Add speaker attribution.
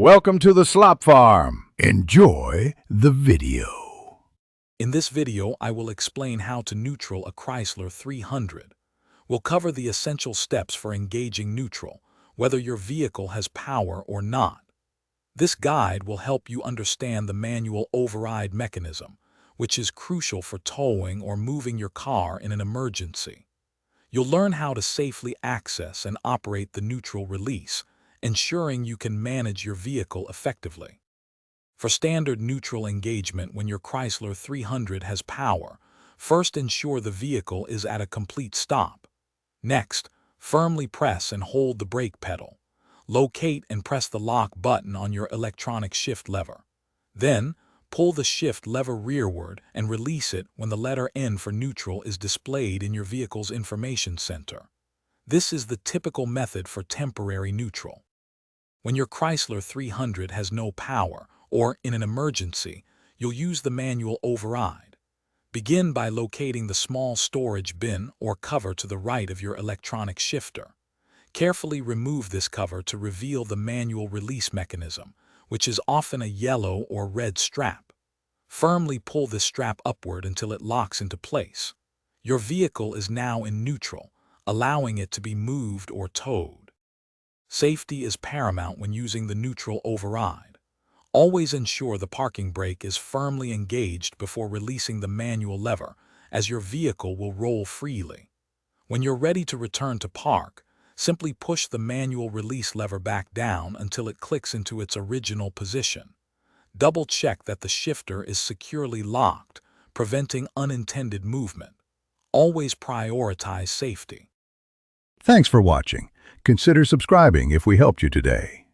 Speaker 1: Welcome to the Slop Farm. Enjoy the video.
Speaker 2: In this video, I will explain how to neutral a Chrysler 300. We'll cover the essential steps for engaging neutral, whether your vehicle has power or not. This guide will help you understand the manual override mechanism, which is crucial for towing or moving your car in an emergency. You'll learn how to safely access and operate the neutral release, ensuring you can manage your vehicle effectively. For standard neutral engagement when your Chrysler 300 has power, first ensure the vehicle is at a complete stop. Next, firmly press and hold the brake pedal. Locate and press the lock button on your electronic shift lever. Then, pull the shift lever rearward and release it when the letter N for neutral is displayed in your vehicle's information center. This is the typical method for temporary neutral. When your Chrysler 300 has no power, or in an emergency, you'll use the manual override. Begin by locating the small storage bin or cover to the right of your electronic shifter. Carefully remove this cover to reveal the manual release mechanism, which is often a yellow or red strap. Firmly pull this strap upward until it locks into place. Your vehicle is now in neutral, allowing it to be moved or towed. Safety is paramount when using the neutral override. Always ensure the parking brake is firmly engaged before releasing the manual lever, as your vehicle will roll freely. When you're ready to return to park, simply push the manual release lever back down until it clicks into its original position. Double-check that the shifter is securely locked, preventing unintended movement. Always prioritize safety.
Speaker 1: Thanks for watching. Consider subscribing if we helped you today.